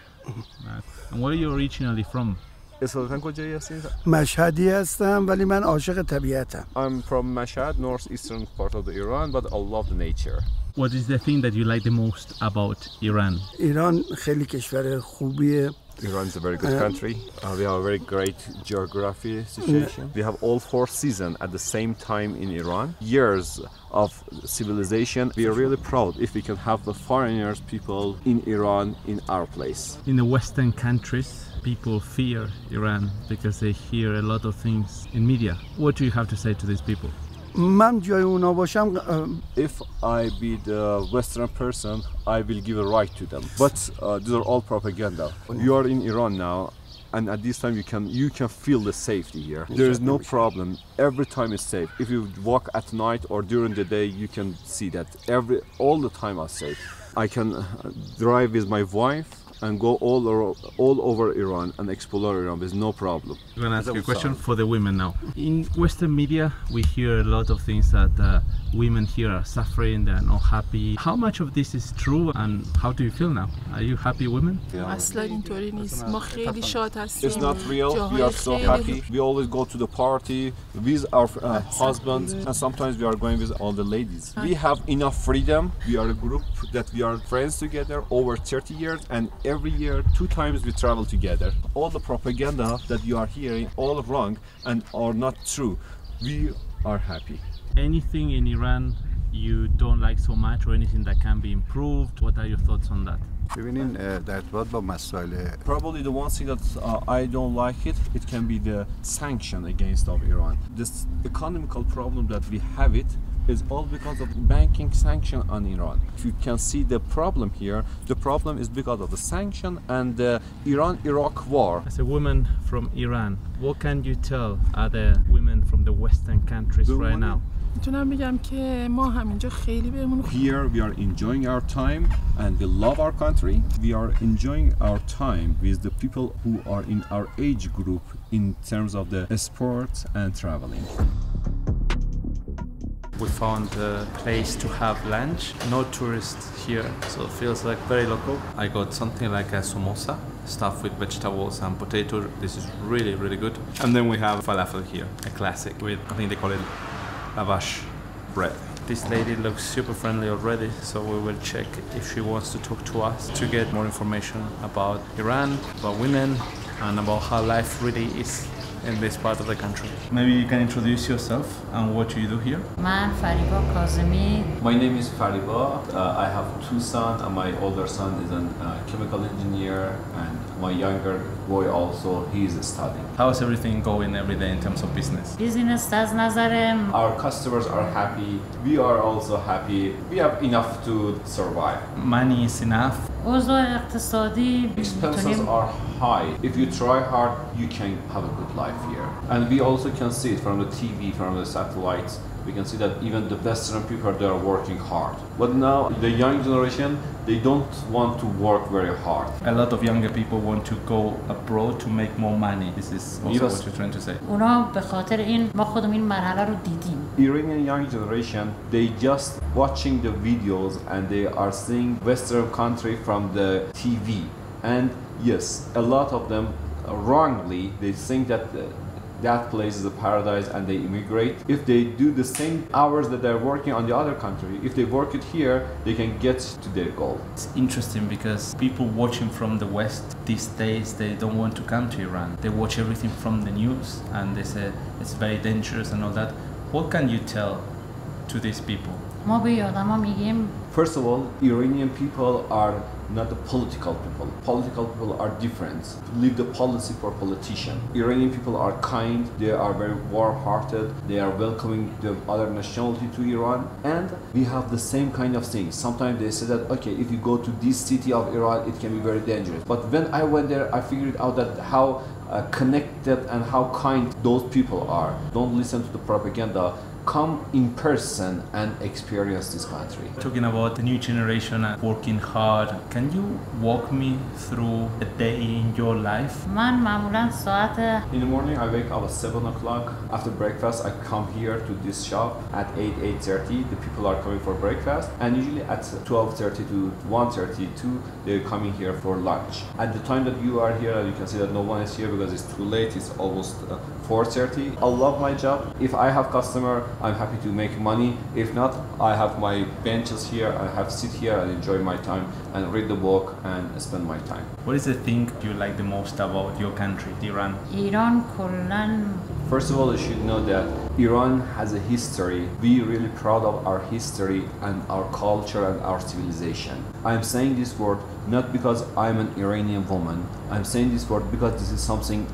And where are you originally from? اصالتاً کجایی هستین؟ مشهدی هستم ولی من عاشق طبیعتم. I'm from Mashhad, northeastern part of the Iran, but I love the nature. What is the thing that you like the most about Iran? ایران خیلی کشور خوبیه. Iran is a very good country. We have a very great geography situation. We have all 4 seasons at the same time in Iran. Years of civilization. We are really proud if we can have the foreigners, people in Iran, in our place. In the Western countries, people fear Iran because they hear a lot of things in media. What do you have to say to these people? من جای اونا باشم. If I be the Western person, I will give a right to them. But these are all propaganda. You are in Iran now, and at this time you can feel the safety here. There is no problem. Every time is safe. If you walk at night or during the day, you can see that all the time are safe. I can drive with my wife and go all over Iran and explore Iran with no problem. I'm going to ask you a question for the women now. In Western media, we hear a lot of things that women here are suffering, they are not happy. How much of this is true and how do you feel now? Are you happy women? اصلا اینطوری نیست. ما خیلی شاد هستیم. It's not real. We are so happy. We always go to the party with our husbands, and sometimes we are going with all the ladies. We have enough freedom. We are a group that we are friends together over 30 years, and every year 2 times we travel together. All the propaganda that you are hearing, all wrong and are not true. We are happy. Anything in Iran you don't like so much, or anything that can be improved? What are your thoughts on that? ببینین در ارتباط با مسائل Probably the one thing that I don't like it can be the sanction against of Iran. This economical problem that we have is all because of banking sanction on Iran. If you can see the problem here, the problem is because of the sanction and the Iran-Iraq war. As a woman from Iran, what can you tell other women from the Western countries right now? میتونم بگم که ما همینجا خیلی بهمون Here we are enjoying our time and we love our country. We are enjoying our time with the people who are in our age group in terms of the sports and traveling. We found a place to have lunch. No tourists here, so it feels like very local. I got something like a samosa, stuffed with vegetables and potato. This is really, really good. And then we have falafel here, a classic with, I think they call it lavash bread. This lady looks super friendly already, so we will check if she wants to talk to us to get more information about Iran, about women, and about how life really is in this part of the country. Maybe you can introduce yourself and what you do here. من فریبا کاظمی. My name is Fariba. I have two sons, and my older son is a chemical engineer, and my younger boy also, he is studying. How is everything going every day in terms of business? بیزینس از نظر Our customers are happy. We are also happy. We have enough to survive. Money is enough. اوضاع اقتصادی Expenses are high. If you try hard, you can have a good life here. And we also can see it from the TV, from the satellites. We can see that even the Western people, they are working hard. But now, the young generation, they don't want to work very hard. A lot of younger people want to go abroad to make more money. This is also what you're trying to say. اونا به خاطر این ما خودمون این مرحله رو دیدیم. Iranian young generation, they just watching the videos and they are seeing Western country from the TV. And yes, a lot of them wrongly, they think that that place is a paradise and they immigrate. If they do the same hours that they're working on the other country, if they work it here, they can get to their goal. It's interesting because people watching from the West these days, they don't want to come to Iran. They watch everything from the news and they say it's very dangerous and all that. What can you tell to these people? ما به آدما میگیم First of all, Iranian people are not the political people. Political people are different. Leave the policy for politicians. Iranian people are kind, they are very warm-hearted, they are welcoming the other nationality to Iran, and we have the same kind of thing. Sometimes they say that, okay, if you go to this city of Iran, it can be very dangerous. But when I went there, I figured out that how connected and how kind those people are. Don't listen to the propaganda. Come in person and experience this country. Talking about the new generation and working hard, can you walk me through a day in your life? من معمولا ساعت In the morning I wake up at 7 o'clock. After breakfast I come here to this shop at 8:30. The people are coming for breakfast, and usually at 12:30 to 1:32 they're coming here for lunch. At the time that you are here, you can see that no one is here because it's too late. It's almost 4:30. I love my job. If I have customer, I'm happy to make money. If not, I have my benches here. I have sit here and enjoy my time and read the book and spend my time. What is the thing you like the most about your country, Iran? ایران کلاً First of all, you should know that Iran has a history. We are really proud of our history and our culture and our civilization. I'm saying this word not because I'm an Iranian woman. I'm saying this word because this is something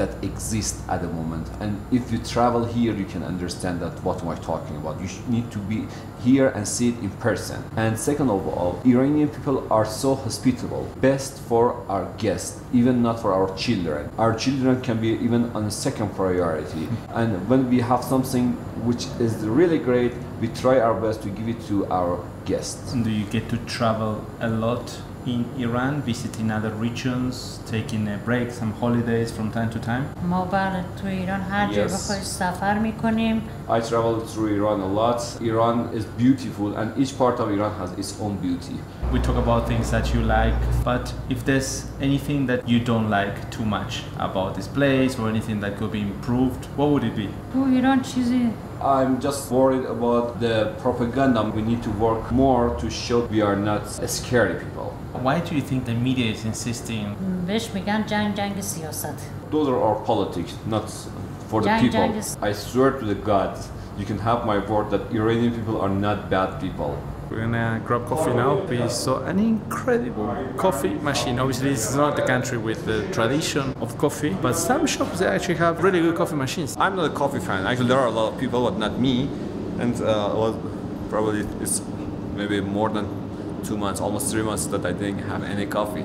that exists at the moment. And if you travel here, you can understand that what am I talking about. You need to be here and see it in person. And second of all, Iranian people are so hospitable. Best for our guests, even not for our children. Our children can be even on a second priority. And when we have something which is really great, we try our best to give it to our guests. Do you get to travel a lot in Iran, visiting other regions, taking a break, some holidays from time to time? ما بله تو ایران هر جا بخوای سفر میکنیم. I travel through Iran a lot. Iran is beautiful and each part of Iran has its own beauty. We talk about things that you like, but if there's anything that you don't like too much about this place or anything that could be improved, what would it be? تو ایران چیزی I'm just worried about the propaganda. We need to work more to show we are not scary people. Why do you think the media is insisting? بهش میگن جنگ سیاست. Those are our politics, not for the people. I swear to the God, you can have my word that Iranian people are not bad people. We're gonna grab coffee now. We saw an incredible coffee machine. Obviously, this is not the country with the tradition of coffee, but some shops they actually have really good coffee machines. I'm not a coffee fan. Actually, there are a lot of people, but not me. And well, probably it's maybe more than 2 months, almost 3 months that I didn't have any coffee.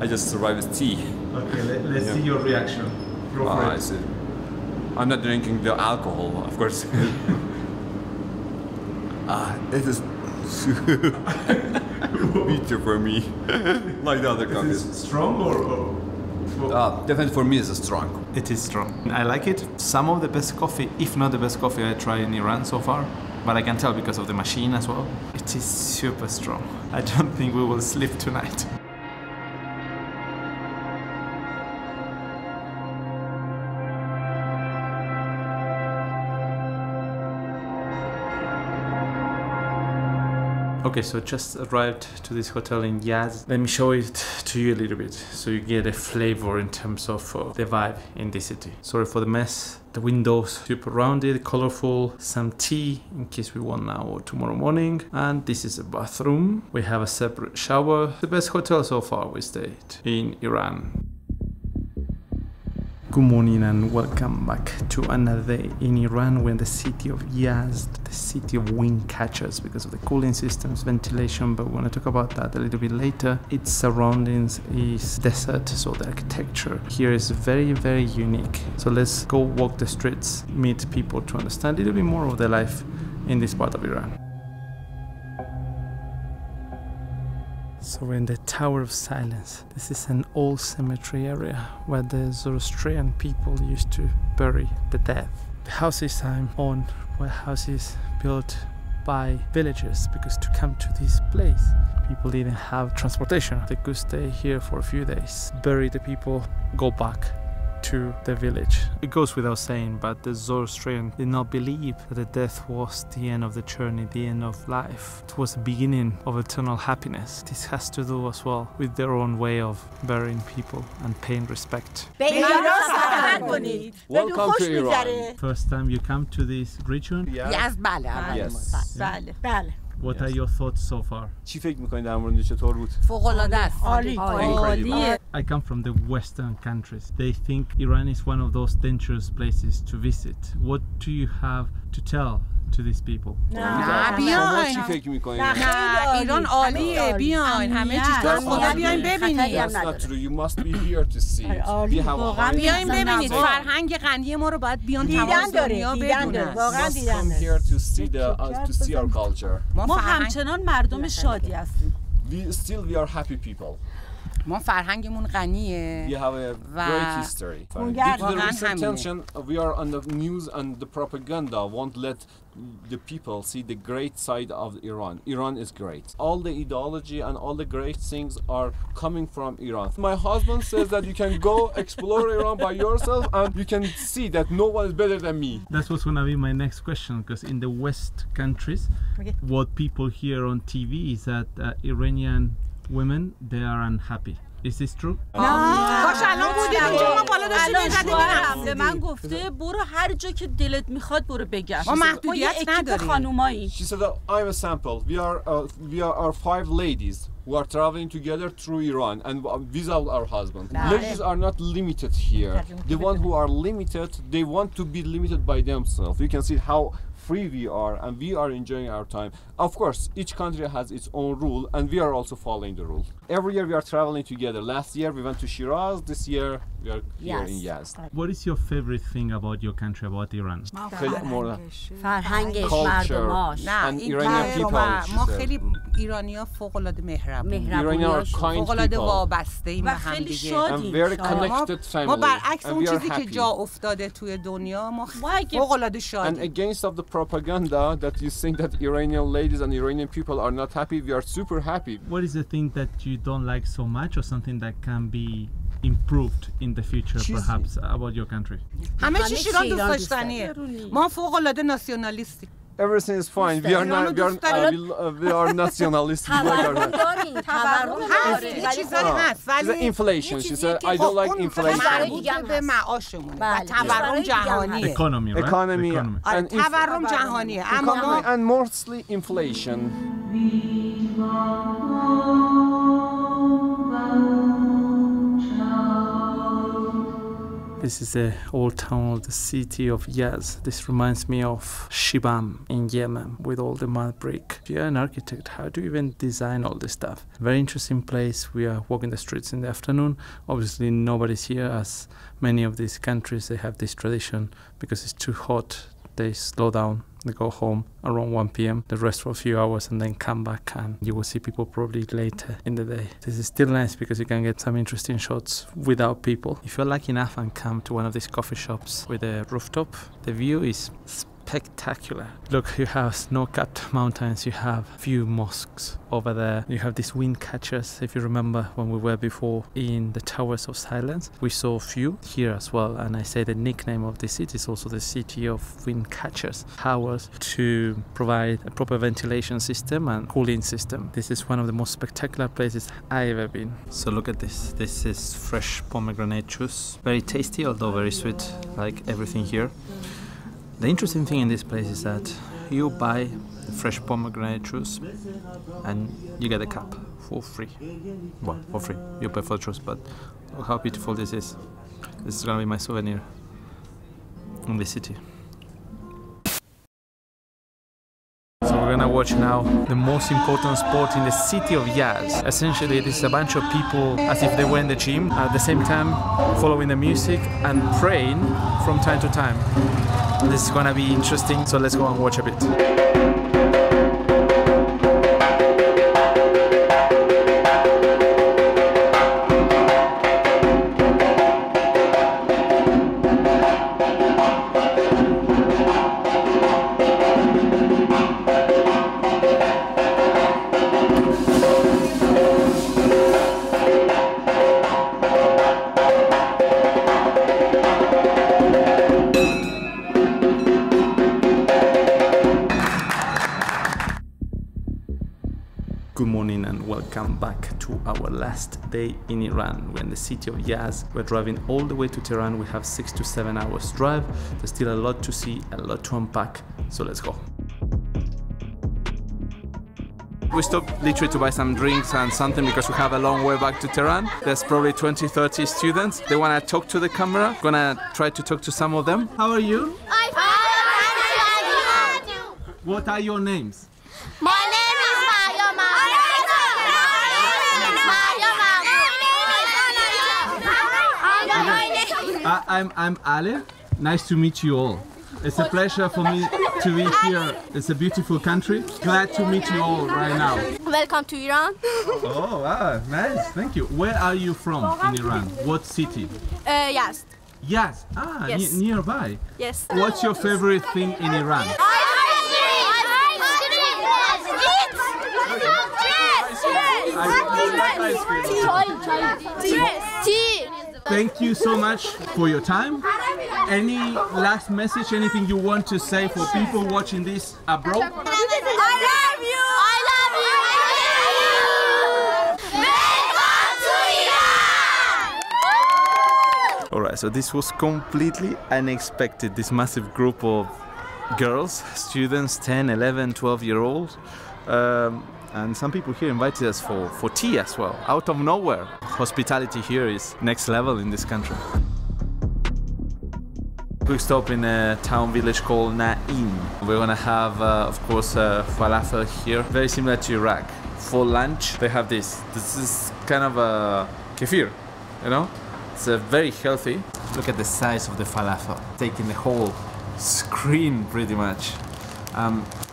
I just survived with tea. Okay, let's see your reaction. Go for it. I see. I'm not drinking the alcohol, of course. It is bitter for me, like the other coffee. Is it strong or? Definitely for me, it's strong. It is strong. I like it. Some of the best coffee, if not the best coffee I tried in Iran so far. But I can tell because of the machine as well. It is super strong. I don't think we will sleep tonight. Okay, so just arrived to this hotel in Yazd. Let me show it to you a little bit so you get a flavor in terms of the vibe in this city. Sorry for the mess. The windows super rounded, colorful, some tea in case we want now or tomorrow morning. And this is a bathroom. We have a separate shower. The best hotel so far we stayed in Iran. Good morning and welcome back to another day in Iran. We're in the city of Yazd, the city of wind catchers because of the cooling systems, ventilation, but we're going to talk about that a little bit later. Its surroundings is desert, so the architecture here is very, very unique. So let's go walk the streets, meet people to understand a little bit more of their life in this part of Iran. So we're in the Tower of Silence. This is an old cemetery area where the Zoroastrian people used to bury the dead. The houses I'm on were houses built by villagers because to come to this place, people didn't have transportation. They could stay here for a few days, bury the people, go back to the village. It goes without saying, but the Zoroastrian did not believe that the death was the end of the journey, the end of life. It was the beginning of eternal happiness. This has to do as well with their own way of burying people and paying respect. Welcome to Iran. First time you come to this region? Yes. What are your thoughts so far? چی فکر می‌کنید در مورد چطور بود؟ فوق‌العاده است. عالیه. I come from the Western countries. They think Iran is one of those dangerous places to visit. What do you have to tell to these people? نه بیاین. چی فکر می‌کنید؟ نه ایران عالیه بیاین همه چیز تو خدا بیاین ببینید. That's not true. You must be here to see it. We have a بیاین ببینید فرهنگ غنی ما رو باید بیان تمام دنیا بدونن. واقعا دیدن. Here to see our culture. ما همچنان مردم شادی هستیم. We are happy people. ما فرهنگمون غنیه. We have a great history. Due to the recent tension, we are on the news and the propaganda won't let the people see the great side of Iran. Iran is great. All the ideology and all the great things are coming from Iran. My husband says that you can go explore Iran by yourself and you can see that no one is better than me. That's what's going to be my next question, because in the West countries, what people hear on TV is that Iranian women, they are unhappy. Is this true? باش الان بودیم اینجا ما بالا داشتیم می‌زدیم به من گفته برو هر جا که دلت میخواد برو بگرد. ما محدودیت نداریم. خانومایی. She said that I'm a sample. We are 5 ladies who are traveling together through Iran and without our husband. Ladies are not limited here. The one who are limited, they want to be limited by themselves. You can see how free we are and we are enjoying our time. Of course, each country has its own rule and we are also following the rule. Every year we are traveling together. Last year we went to Shiraz. This year we are here in Yazd. What is your favorite thing about your country, about Iran? فرهنگش مردماش and Iranian people. ما خیلی ایرانی‌ها فوق‌العاده مهربون. Iranian are kind فوق‌العاده people. وابسته ایم به هم دیگه. And very connected family. ما برعکس and اون we are چیزی که happy. جا افتاده توی دنیا ما فوق‌العاده And شادیم. against of the propaganda that you think that Iranian ladies and Iranian people are not happy, we are super happy. What is the thing that you don't like so much, or something that can be improved in the future perhaps about your country? همه چیز ایران دوست داشتنیه. ما فوق‌العاده ناسیونالیستیم. Everything is fine. We are nationalistic. Inflation. She said, I don't like inflation. به معاشمون و تورم جهانیه. Economy, right? Economy. And تورم جهانیه. اما and mostly inflation. This is the old town of the city of Yazd. This reminds me of Shibam in Yemen with all the mud brick. If you're an architect, how do you even design all this stuff? Very interesting place. We are walking the streets in the afternoon. Obviously nobody's here, as many of these countries, they have this tradition because it's too hot. They slow down, they go home around 1 p.m. They rest for a few hours and then come back, and you will see people probably later in the day. This is still nice because you can get some interesting shots without people. If you're lucky enough and come to one of these coffee shops with a rooftop, the view is spectacular. Look, you have snow-capped mountains, you have few mosques over there, you have these wind catchers. If you remember when we were before in the Towers of Silence, we saw a few here as well, and I say the nickname of this city is also the city of wind catchers, towers to provide a proper ventilation system and cooling system. This is one of the most spectacular places I've ever been. So look at this. This is fresh pomegranate juice. Very tasty, although very sweet, like everything here. The interesting thing in this place is that you buy the fresh pomegranate juice and you get a cup for free. Well, for free. You pay for juice, but look how beautiful this is. This is gonna be my souvenir in the city. So we're gonna watch now the most important sport in the city of Yazd. Essentially, this is a bunch of people as if they were in the gym, at the same time following the music and praying from time to time. This is gonna be interesting, so let's go and watch a bit. Good morning and welcome back to our last day in Iran. We're in the city of Yazd. We're driving all the way to Tehran. We have 6 to 7 hours drive. There's still a lot to see, a lot to unpack. So let's go. We stopped literally to buy some drinks and something because we have a long way back to Tehran. There's probably 20-30 students. They want to talk to the camera. Gonna try to talk to some of them. How are you? What are your names? My name is I'm Ale. Nice to meet you all. It's a pleasure for me to be here. It's a beautiful country. Glad to meet you all right now. Welcome to Iran. Oh, wow, nice. Thank you. Where are you from in Iran? What city? Yazd. Yazd. Ah, yes. Nearby. Yes. What's your favorite thing in Iran? Thank you so much for your time. Any last message, anything you want to say for people watching this abroad? I love you! I love you! Alright, so this was completely unexpected. This massive group of girls, students, 10, 11, 12-year-olds. And some people here invited us for tea as well, out of nowhere. Hospitality here is next level in this country. Quick stop in a town village called Na'im. We're gonna have, of course, falafel here, very similar to Iraq. For lunch, they have this. This is kind of a kefir, you know? It's very healthy. Look at the size of the falafel, taking the whole screen pretty much.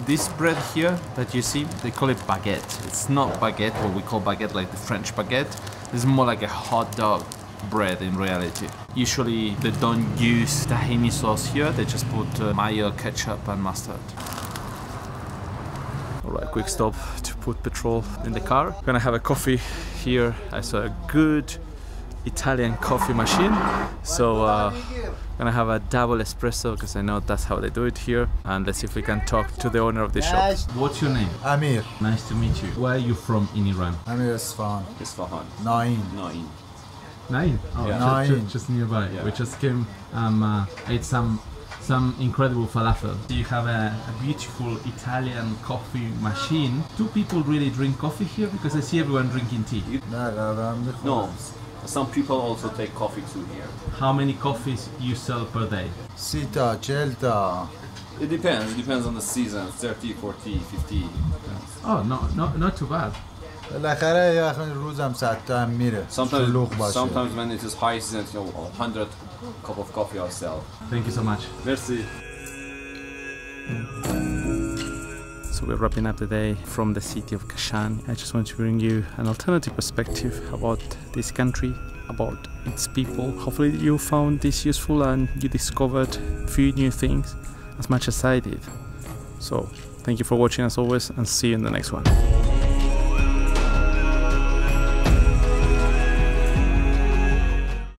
This bread here that you see, they call it baguette. It's not baguette, what we call baguette, like the French baguette. It's more like a hot dog bread in reality. Usually they don't use tahini sauce here, they just put mayo, ketchup and mustard. Alright, quick stop to put petrol in the car. Gonna have a coffee here. I saw a good Italian coffee machine, so gonna have a double espresso because I know that's how they do it here, and let's see if we can talk to the owner of the shop. What's your name? Amir. Nice to meet you. Where are you from in Iran? Amir Isfahan. Isfahan. Naim. Naim? Oh, yeah. Just nearby. Yeah. We just came, ate some incredible falafel. You have a beautiful Italian coffee machine. Do people really drink coffee here? Because I see everyone drinking tea. No. Some people also take coffee too here. How many coffees you sell per day? Sita, Celta. It depends on the season. 30, 40, 50. Oh, not too bad. Sometimes when it is high season, 100 cup of coffee I'll sell. Thank you so much. Merci. So we're wrapping up the day from the city of Kashan. I just want to bring you an alternative perspective about this country, about its people. Hopefully you found this useful and you discovered a few new things. as much as I did. So thank you for watching as always, and see you in the next one.